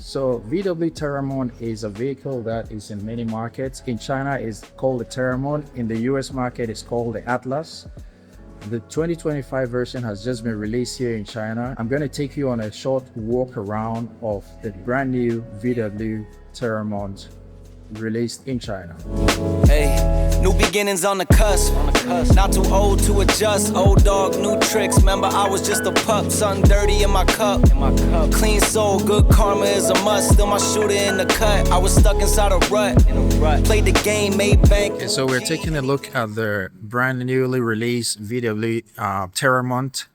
So VW Teramont is a vehicle that is in many markets. In China, it's called the Teramont. In the US market, it's called the Atlas. The 2025 version has just been released here in China. I'm going to take you on a short walk around of the brand new VW Teramont released in China. Hey, new beginnings on the cusp. Not too old to adjust. Old dog, new tricks. Remember, I was just a pup. Something dirty in my cup. Clean soul, good karma is a must. Still my shooter in the cut. I was stuck inside a rut. Played the game, made bank. Okay, so we're taking a look at the brand newly released VW Teramont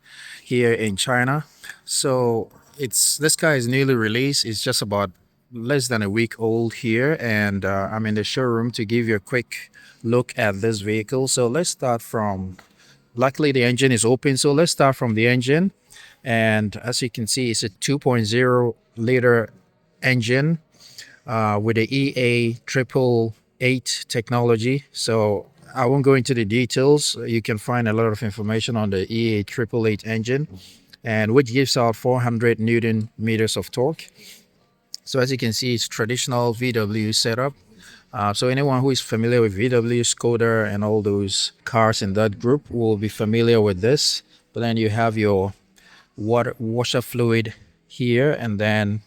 here in China. So this car is newly released. It's just about less than a week old here, and I'm in the showroom to give you a quick look at this vehicle. So let's start from, luckily the engine is open, so let's start from the engine. And as you can see, it's a 2.0 liter engine with the EA 888 technology. So I won't go into the details. You can find a lot of information on the EA 888 engine, and which gives out 400 Newton meters of torque. So as you can see, it's traditional VW setup. So anyone who is familiar with VW, Skoda, and all those cars in that group will be familiar with this. But then you have your washer fluid here, and then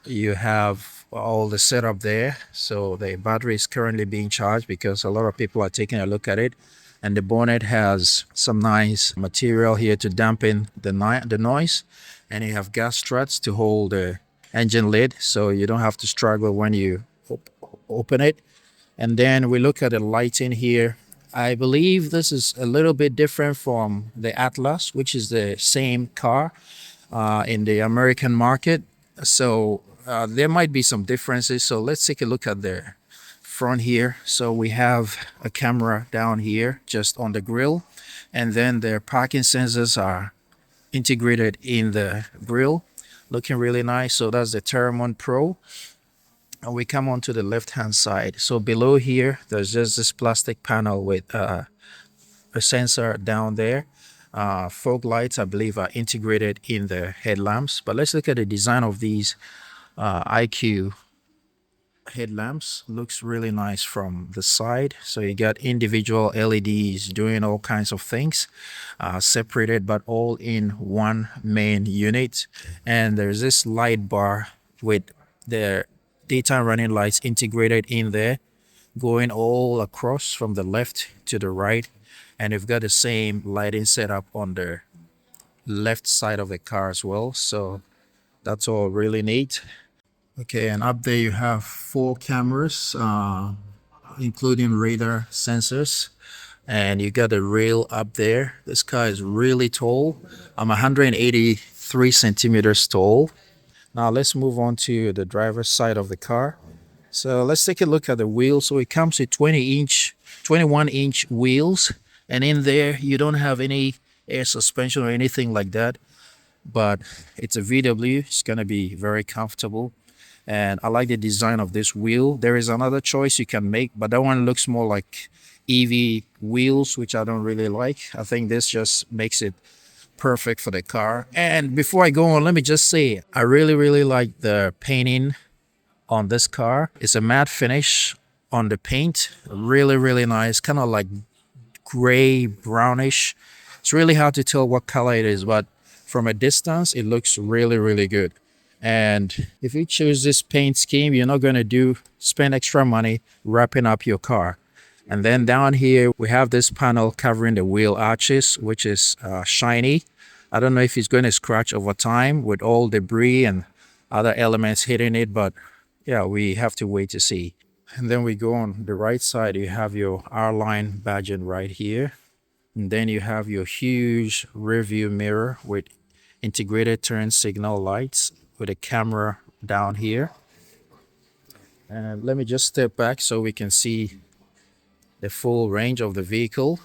you have all the setup there. So the battery is currently being charged because a lot of people are taking a look at it. And the bonnet has some nice material here to dampen the noise. And you have gas struts to hold the engine lid, so you don't have to struggle when you open it. And then we look at the lighting here. I believe this is a little bit different from the Atlas, which is the same car in the American market. So there might be some differences. So let's take a look at the front here. So we have a camera down here just on the grille, and then the parking sensors are integrated in the grille. Looking really nice. So that's the Teron Pro. And we come on to the left hand side. So below here, there's just this plastic panel with a sensor down there. Fog lights, I believe, are integrated in the headlamps. But let's look at the design of these IQ headlamps. Looks really nice from the side. So you got individual LEDs doing all kinds of things, separated but all in one main unit. And there's this light bar with the daytime running lights integrated in there, going all across from the left to the right. And you've got the same lighting setup on the left side of the car as well. So that's all really neat. Okay, and up there you have 4 cameras, including radar sensors, and you got a rail up there. This car is really tall. I'm 183 centimeters tall. Now let's move on to the driver's side of the car. So let's take a look at the wheels. So it comes with 21-inch wheels, and in there you don't have any air suspension or anything like that. But it's a VW. It's gonna be very comfortable. And I like the design of this wheel. There is another choice you can make, but that one looks more like EV wheels, which I don't really like. I think this just makes it perfect for the car. And before I go on, let me just say, I really like the painting on this car. It's a matte finish on the paint. Really nice, kind of like gray, brownish. It's really hard to tell what color it is, but from a distance, it looks really good. And if you choose this paint scheme, you're not going to spend extra money wrapping up your car. And then down here, we have this panel covering the wheel arches, which is shiny. I don't know if it's going to scratch over time with all debris and other elements hitting it, but yeah, we have to wait to see. And then we go on the right side, you have your R-line badging right here. And then you have your huge rear view mirror with integrated turn signal lights, with a camera down here. And let me just step back so we can see the full range of the vehicle.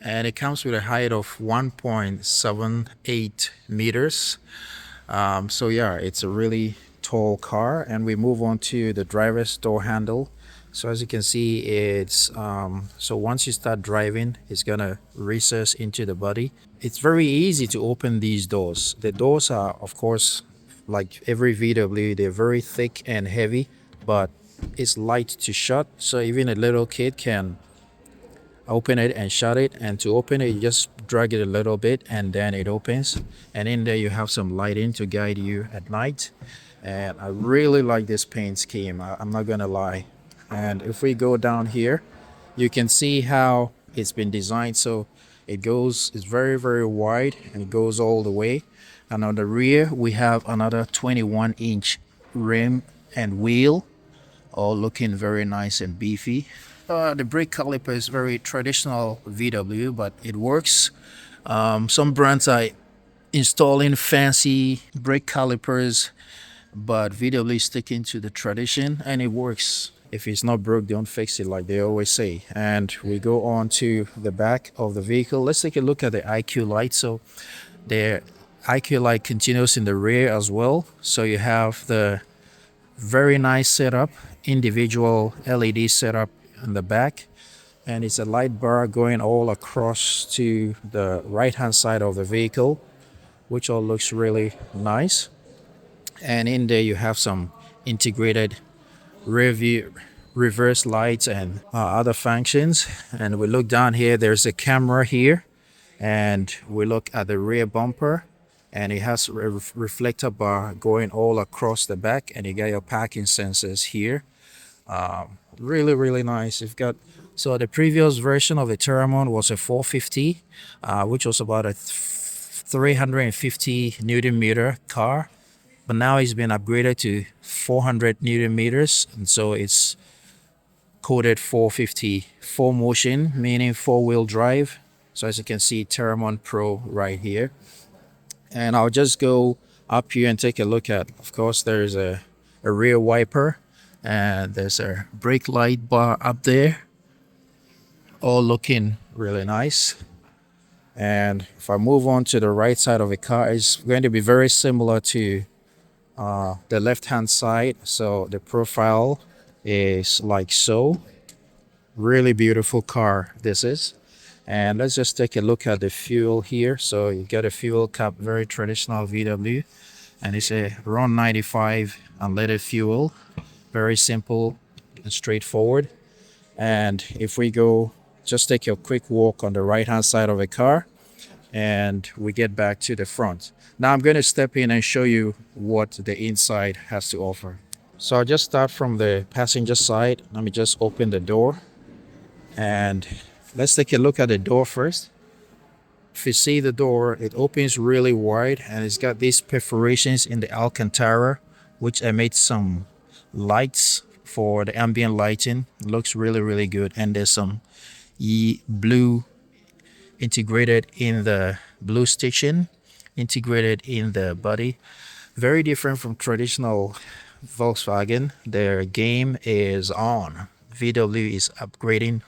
And it comes with a height of 1.78 meters. So yeah, it's a really tall car. And we move on to the driver's door handle. So as you can see, it's so once you start driving, it's gonna recess into the body. It's very easy to open these doors. The doors are, of course, Like every VW, they're very thick and heavy, but it's light to shut, so even a little kid can open it and shut it. And to open it, you just drag it a little bit and then it opens, and in there you have some lighting to guide you at night. And I really like this paint scheme, I'm not gonna lie. And if we go down here, you can see how it's been designed. So it's very, very wide and it goes all the way. And on the rear we have another 21-inch rim and wheel, all looking very nice and beefy. The brake caliper is very traditional VW, but it works. Some brands are installing fancy brake calipers, but VW is sticking to the tradition and it works. If it's not broke, don't fix it, like they always say. And we go on to the back of the vehicle. Let's take a look at the IQ light. So the IQ light continues in the rear as well. So you have the very nice setup, individual LED setup in the back, and it's a light bar going all across to the right hand side of the vehicle, which all looks really nice. And in there you have some integrated rear view reverse lights and other functions. And we look down here, there's a camera here, and we look at the rear bumper, and it has a reflector bar going all across the back, and you got your parking sensors here. Really, really nice. You've got, so the previous version of the Teramont was a 450, which was about a 350 Newton meter car, but now it's been upgraded to 400 Newton meters, and so it's coded 450 4 motion, meaning 4-wheel drive. So as you can see, Teron Pro right here. And I'll just go up here and take a look at, of course, there's a rear wiper, and there's a brake light bar up there, all looking really nice. And if I move on to the right side of the car, it's going to be very similar to the left hand side. So the profile is like so. Really beautiful car this is. And let's just take a look at the fuel here. So you get a fuel cap, very traditional VW, and it's a Ron 95 unleaded fuel, very simple and straightforward. And if we go, just take a quick walk on the right hand side of the car, and we get back to the front. Now I'm going to step in and show you what the inside has to offer. So I'll just start from the passenger side. Let me just open the door, and let's take a look at the door first. If you see the door, it opens really wide, and it's got these perforations in the Alcantara, which emit some lights for the ambient lighting. It looks really, really good. And there's some blue integrated in the blue stitching, integrated in the body. Very different from traditional Volkswagen. Their game is on. VW is upgrading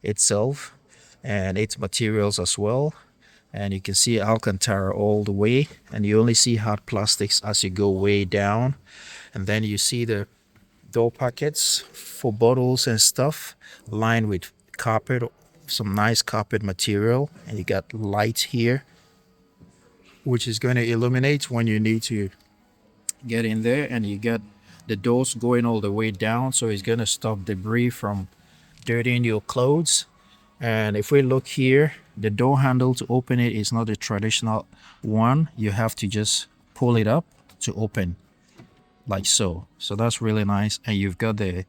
itself and its materials as well. And you can see Alcantara all the way, and you only see hard plastics as you go way down. And then you see the door pockets for bottles and stuff lined with carpet, some nice carpet material. And you got lights here, which is going to illuminate when you need to get in there. And you got the doors going all the way down, so it's going to stop debris from dirtying your clothes. And if we look here, the door handle to open it is not a traditional one. You have to just pull it up to open, like so. So that's really nice. And you've got the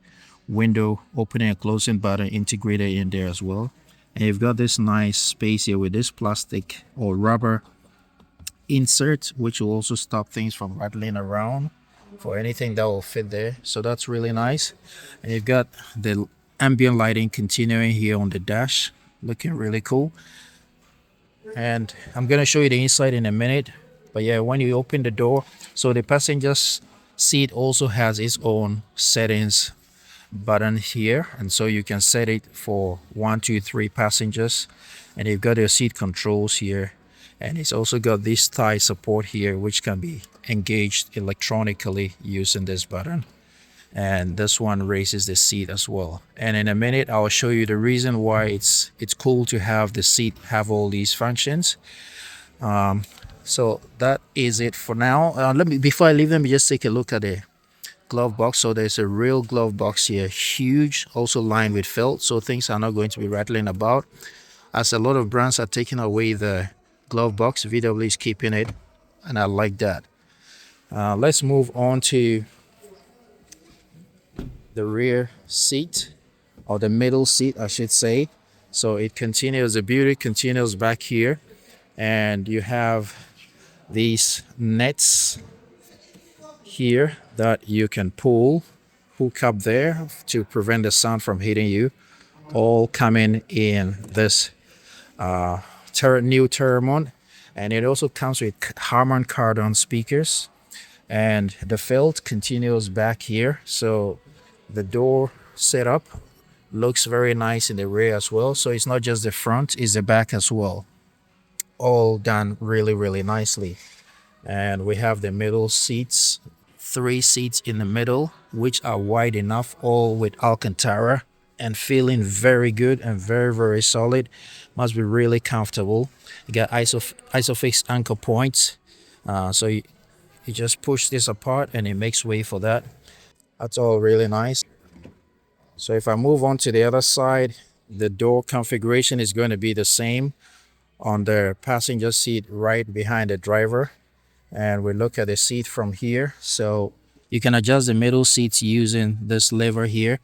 window opening and closing button integrated in there as well. And you've got this nice space here with this plastic or rubber insert, which will also stop things from rattling around for anything that will fit there. So that's really nice. And you've got the ambient lighting continuing here on the dash, looking really cool. And I'm going to show you the inside in a minute, but yeah, when you open the door, so the passenger's seat also has its own settings button here, and so you can set it for 1, 2, 3 passengers. And you've got your seat controls here, and it's also got this thigh support here, which can be engaged electronically using this button. And this one raises the seat as well. And in a minute I'll show you the reason why it's cool to have the seat have all these functions. So that is it for now. Let me before I leave, let me just take a look at the glove box. So there's a real glove box here, huge, also lined with felt, so things are not going to be rattling about. As a lot of brands are taking away the glove box, VW is keeping it, and I like that. Let's move on to the rear seat, or the middle seat, I should say. So it continues, the beauty continues back here, and you have these nets here that you can hook up there to prevent the sound from hitting you, all coming in this new Teramont. And it also comes with Harman Kardon speakers, and the felt continues back here. So the door setup looks very nice in the rear as well. So it's not just the front, it's the back as well, all done really, really nicely. And we have the middle seats, three seats in the middle, which are wide enough, all with Alcantara, and feeling very good and very, very solid. Must be really comfortable. You got isofix anchor points, so you just push this apart and it makes way for that. That's all really nice. So if I move on to the other side, the door configuration is going to be the same on the passenger seat right behind the driver. And we look at the seat from here. So you can adjust the middle seats using this lever here.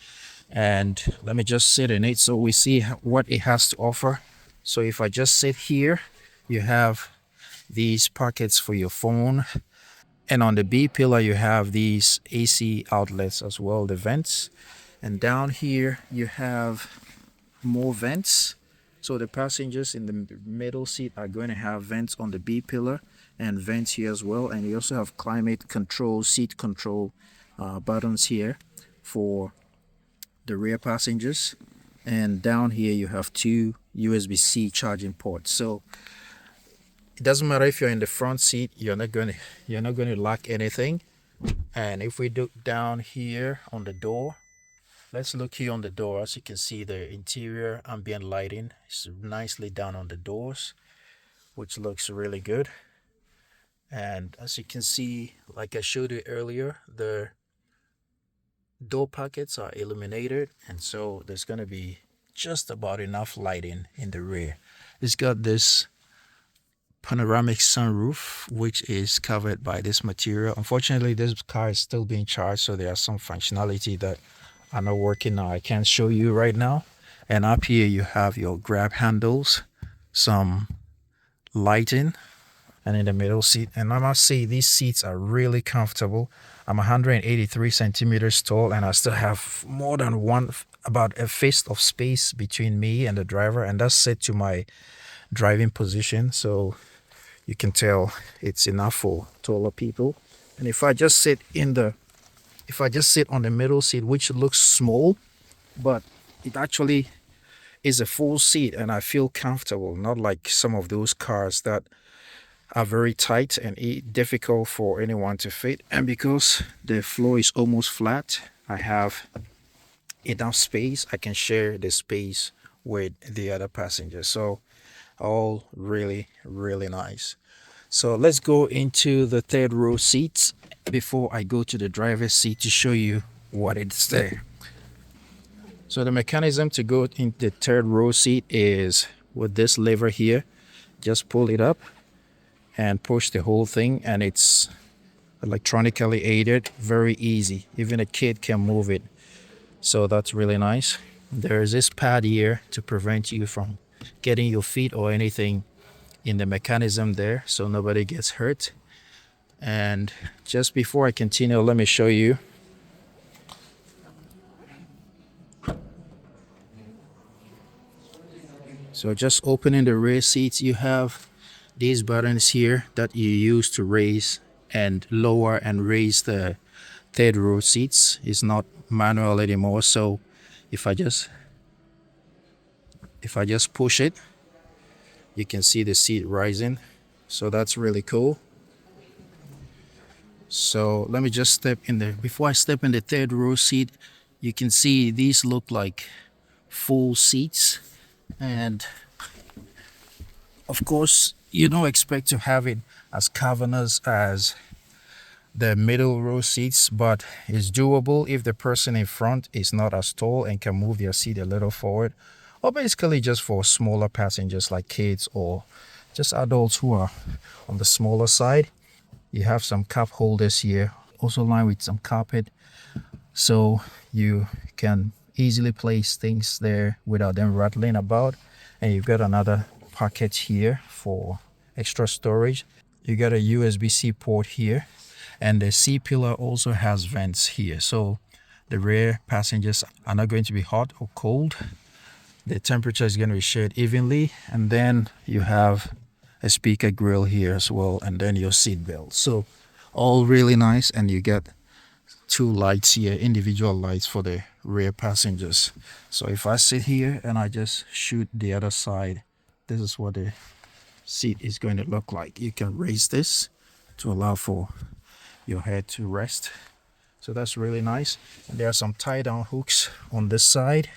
And let me just sit in it so we see what it has to offer. So if I just sit here, you have these pockets for your phone. And on the B pillar, you have these AC outlets as well, the vents. And down here, you have more vents. So the passengers in the middle seat are going to have vents on the B pillar and vents here as well. And you also have climate control, seat control buttons here for the rear passengers. And down here, you have two USB-C charging ports. So it doesn't matter if you're in the front seat, you're not going to lack anything. And if we look down here on the door, let's look here on the door. As you can see, the interior ambient lighting is nicely done on the doors, which looks really good. And as you can see, like I showed you earlier, the door pockets are illuminated, and so there's going to be just about enough lighting in the rear. It's got this panoramic sunroof, which is covered by this material. Unfortunately, this car is still being charged, so there are some functionality that are not working now. I can't show you right now. And up here you have your grab handles, some lighting, and in the middle seat. And I must say, these seats are really comfortable. I'm 183 centimeters tall, and I still have more than about a fist of space between me and the driver, and that's set to my driving position. So you can tell it's enough for taller people. And if I just sit on the middle seat, which looks small, but it actually is a full seat, and I feel comfortable, not like some of those cars that are very tight and difficult for anyone to fit. And because the floor is almost flat, I have enough space. I can share the space with the other passengers. So all really, really nice. So let's go into the third row seats before I go to the driver's seat to show you what it's there. So the mechanism to go in the third row seat is with this lever here. Just pull it up and push the whole thing, and it's electronically aided, very easy. Even a kid can move it. So that's really nice. There's this pad here to prevent you from getting your feet or anything in the mechanism there, so nobody gets hurt. And just before I continue, let me show you. So just opening the rear seats, you have these buttons here that you use to raise and lower and raise the third row seats. It's not manual anymore. So if I just push it, you can see the seat rising. So that's really cool. So let me just step in there. Before I step in the third row seat, you can see these look like full seats. And of course, you don't expect to have it as cavernous as the middle row seats, but it's doable if the person in front is not as tall and can move their seat a little forward, or basically just for smaller passengers like kids or just adults who are on the smaller side. You have some cup holders here, also lined with some carpet, so you can easily place things there without them rattling about. And you've got another pocket here for extra storage. You got a USB-C port here, and the C pillar also has vents here, so the rear passengers are not going to be hot or cold. The temperature is going to be shared evenly. And then you have a speaker grill here as well, and then your seat belt. So all really nice. And you get two lights here, individual lights for the rear passengers. So if I sit here and I just shoot the other side, this is what the seat is going to look like. You can raise this to allow for your head to rest, so that's really nice. And there are some tie down hooks on this side,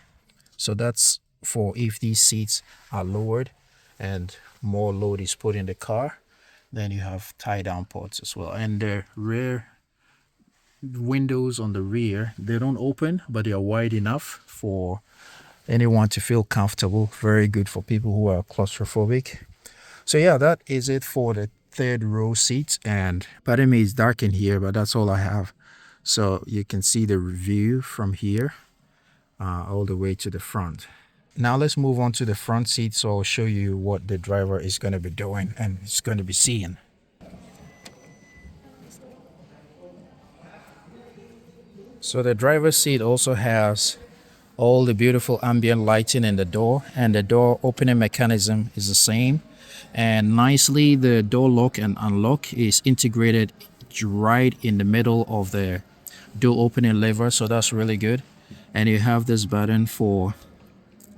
so that's for if these seats are lowered and more load is put in the car, then you have tie down ports as well. And the rear windows on the rear, they don't open, but they are wide enough for anyone to feel comfortable. Very good for people who are claustrophobic. So yeah, that is it for the third row seats. And pardon me, it's dark in here, but that's all I have. So you can see the view from here all the way to the front. Now let's move on to the front seat, so I'll show you what the driver is going to be doing and it's going to be seeing. So the driver's seat also has all the beautiful ambient lighting in the door, and the door opening mechanism is the same. And nicely, the door lock and unlock is integrated right in the middle of the door opening lever, so that's really good. And you have this button for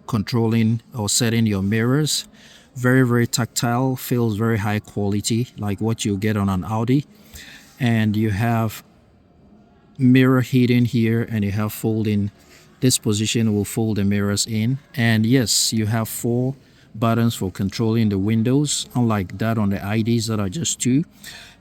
controlling or setting your mirrors. Very, very tactile, feels very high quality, like what you get on an Audi. And you have mirror heating here, and you have folding. This position will fold the mirrors in. And yes, you have 4 buttons for controlling the windows, unlike that on the IDs that are just 2.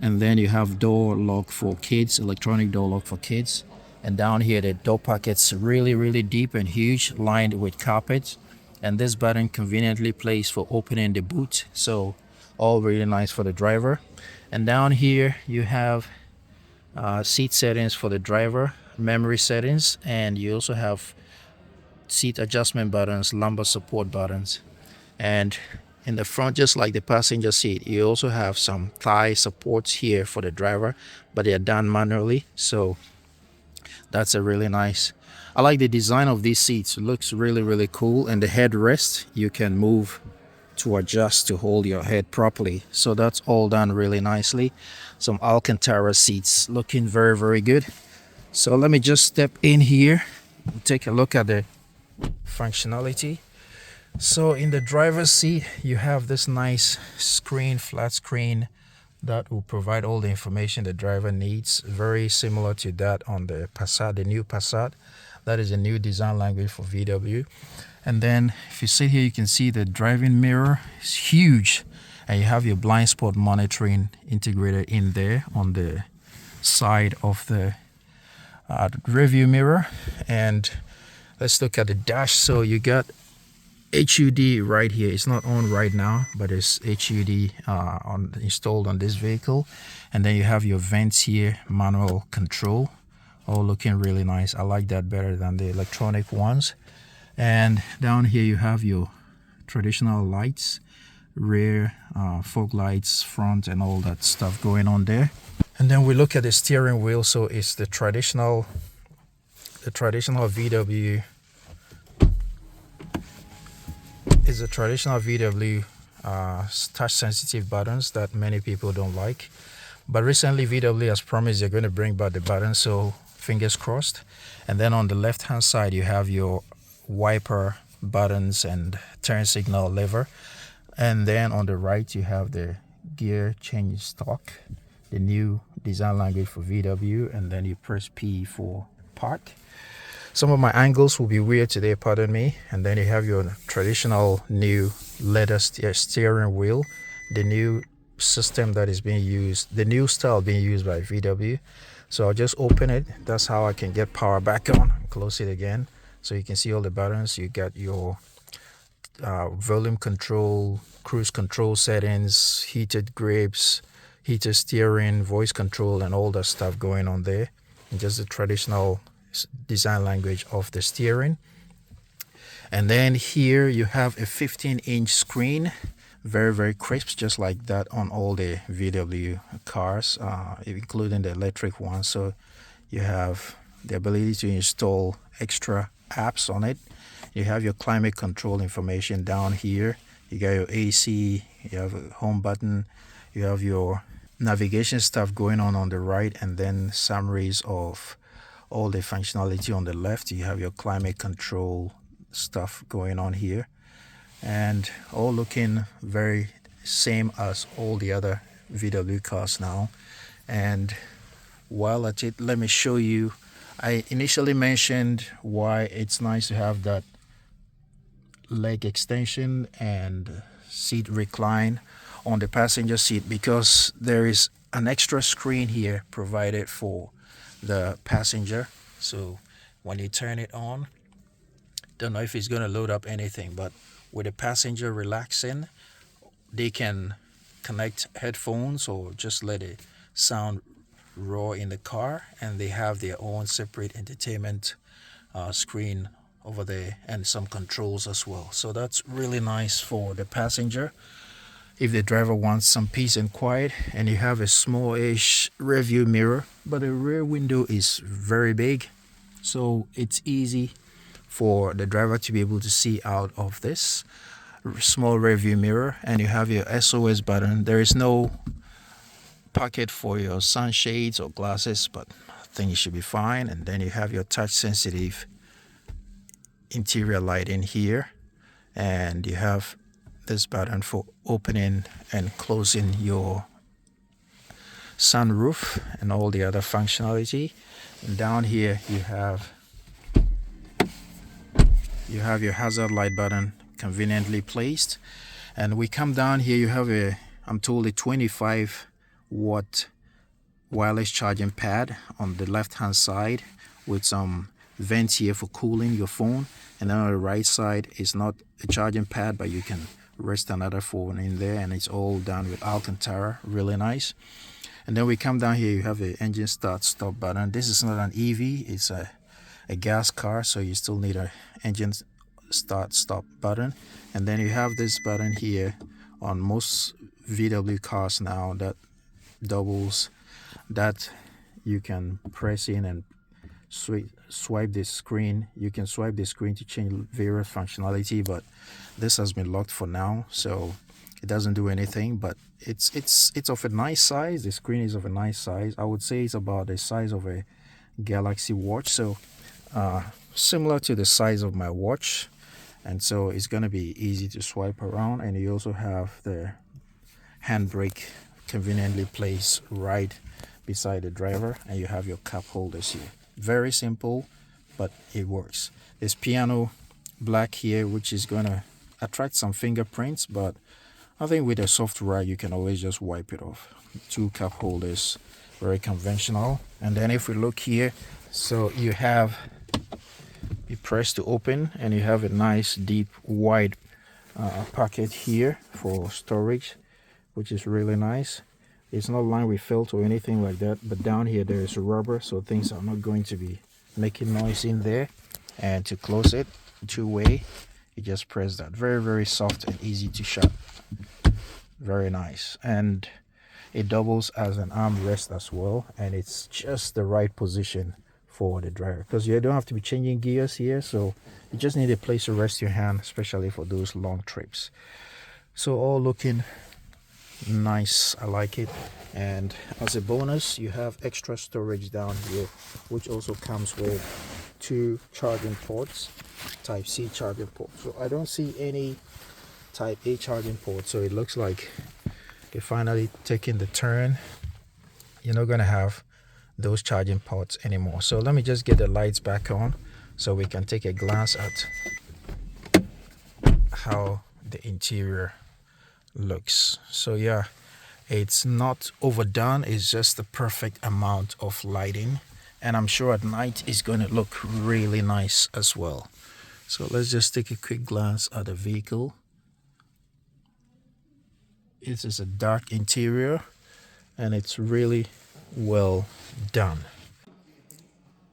And then you have door lock for kids, electronic door lock for kids. And down here, the door pocket's really, really deep and huge, lined with carpet. And this button conveniently placed for opening the boot. So all really nice for the driver. And down here, you have seat settings for the driver, memory settings, and you also have seat adjustment buttons, lumbar support buttons. And in the front, just like the passenger seat, you also have some thigh supports here for the driver, but they are done manually, so that's a really nice. I like the design of these seats. It looks really, really cool. And the headrest, you can move to adjust to hold your head properly, so that's all done really nicely. Some Alcantara seats, looking very, very good. So let me just step in here and take a look at the functionality. So in the driver's seat, you have this nice screen, flat screen, that will provide all the information the driver needs. Very similar to that on the Passat, the new Passat. That is a new design language for VW. And then if you sit here, you can see the driving mirror is huge, and you have your blind spot monitoring integrated in there on the side of the rearview mirror. And let's look at the dash. So you got HUD right here. It's not on right now, but it's HUD installed on this vehicle. And then you have your vents here, manual control, all looking really nice. I like that better than the electronic ones. And down here you have your traditional lights, rear fog lights, front, and all that stuff going on there. And then we look at the steering wheel. So it's the traditional VW. It's a traditional VW touch sensitive buttons that many people don't like. But recently VW has promised they're going to bring back the buttons, so fingers crossed. And then on the left hand side you have your wiper buttons and turn signal lever. And then on the right you have the gear change stalk, the new design language for VW. And then you press P for park. Some of my angles will be weird today, pardon me. And then you have your traditional new leather steering wheel, the new system that is being used, the new style being used by VW. So I'll just open it. That's how I can get power back on. Close it again, so you can see all the buttons. You got your volume control, cruise control settings, heated grips, heated steering, voice control, and all that stuff going on there. And just the traditional design language of the steering. And then here you have a 15-inch screen, very, very crisp, just like that on all the VW cars, including the electric ones. So you have the ability to install extra apps on it. You have your climate control information down here. You got your AC, you have a home button, you have your navigation stuff going on the right, and then summaries of all the functionality on the left. You have your climate control stuff going on here, and all looking very same as all the other VW cars now. And while at it, let me show you, I initially mentioned why it's nice to have that leg extension and seat recline on the passenger seat, because there is an extra screen here provided for the passenger. So when you turn it on, don't know if it's going to load up anything, but with the passenger relaxing, they can connect headphones or just let it sound raw in the car, and they have their own separate entertainment screen over there and some controls as well. So that's really nice for the passenger if the driver wants some peace and quiet. And you have a smallish rear view mirror, but the rear window is very big, so it's easy for the driver to be able to see out of this small rear view mirror. And you have your SOS button. There is no pocket for your sunshades or glasses, but I think it should be fine. And then you have your touch sensitive interior lighting here, and you have this button for opening and closing your sunroof and all the other functionality. And down here you have your hazard light button conveniently placed. And we come down here, you have a, I'm told, a 25-watt wireless charging pad on the left hand side with some vents here for cooling your phone. And then on the right side is not a charging pad, but you can rest another phone in there, and it's all done with Alcantara, really nice. And then we come down here, you have the engine start stop button. This is not an EV, it's a gas car, so you still need a engine start stop button. And then you have this button here on most VW cars now that doubles, that you can press in and swipe the screen. You can swipe the screen to change various functionality, but this has been locked for now, so it doesn't do anything. But it's of a nice size. The screen is of a nice size. I would say it's about the size of a Galaxy watch, so similar to the size of my watch. And so it's going to be easy to swipe around. And you also have the handbrake conveniently placed right beside the driver, and you have your cup holders here. Very simple, but it works. There's piano black here, which is going to attract some fingerprints, but I think with a soft rag you can always just wipe it off. 2 cup holders, very conventional. And then if we look here, so you press to open, and you have a nice deep wide pocket here for storage, which is really nice. It's not lined with felt or anything like that, but down here there is rubber, so things are not going to be making noise in there. And to close it, 2-way, you just press that. Very, very soft and easy to shut. Very nice. And it doubles as an armrest as well, and it's just the right position for the driver, because you don't have to be changing gears here, so you just need a place to rest your hand, especially for those long trips. So all looking nice, I like it. And as a bonus, you have extra storage down here, which also comes with 2 charging ports, type C charging port. So I don't see any type A charging port, so it looks like you're finally taking the turn. You're not gonna have those charging ports anymore. So let me just get the lights back on so we can take a glance at how the interior looks. So yeah, It's not overdone, it's just the perfect amount of lighting. And I'm sure at night it's going to look really nice as well. So let's just take a quick glance at the vehicle. This is a dark interior and it's really well done.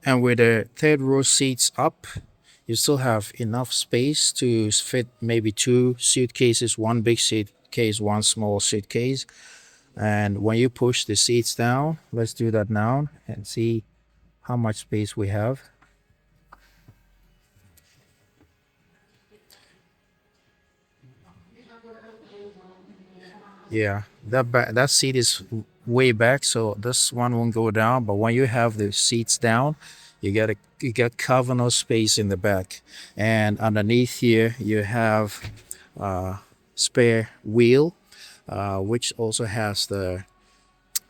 And with the third row seats up, you still have enough space to fit maybe 2 suitcases, 1 big suitcase, 1 small suitcase. And when you push the seats down, let's do that now and see how much space we have. Yeah, that seat is way back, so this one won't go down. But when you have the seats down, you get cover space in the back, and underneath here you have spare wheel, which also has the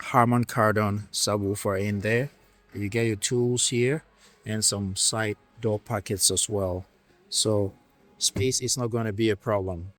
Harman Kardon subwoofer in there. You get your tools here and some side door pockets as well. So space is not going to be a problem.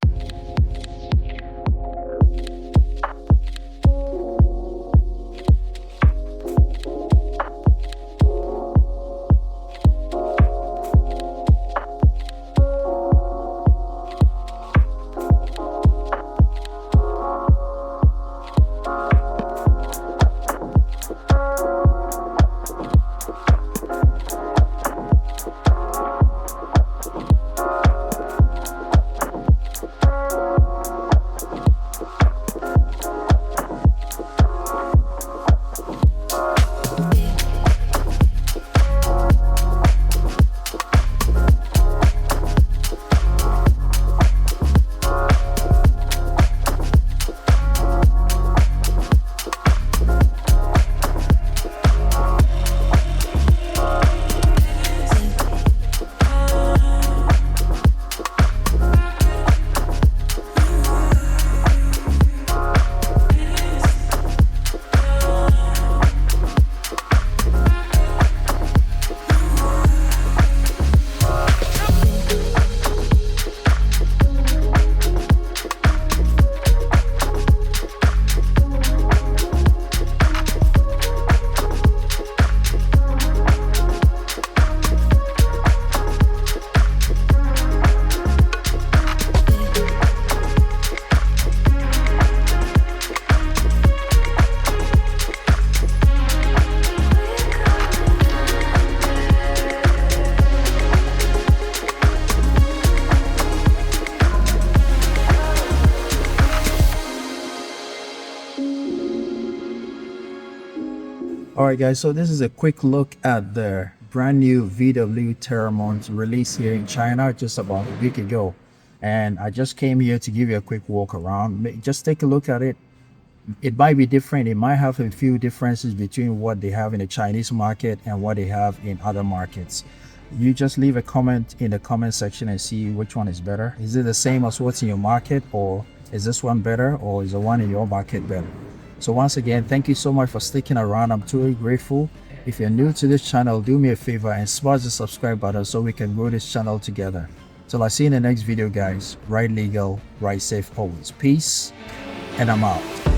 Alright guys, so this is a quick look at the brand new VW Teramont released here in China just about a week ago. And I just came here to give you a quick walk around. Just take a look at it. It might be different. It might have a few differences between what they have in the Chinese market and what they have in other markets. You just leave a comment in the comment section and see which one is better. Is it the same as what's in your market, or is this one better, or is the one in your market better? So once again, thank you so much for sticking around. I'm truly grateful. If you're new to this channel, do me a favor and smash the subscribe button so we can grow this channel together. Till I see you in the next video, guys. Ride legal, ride safe always. Peace, and I'm out.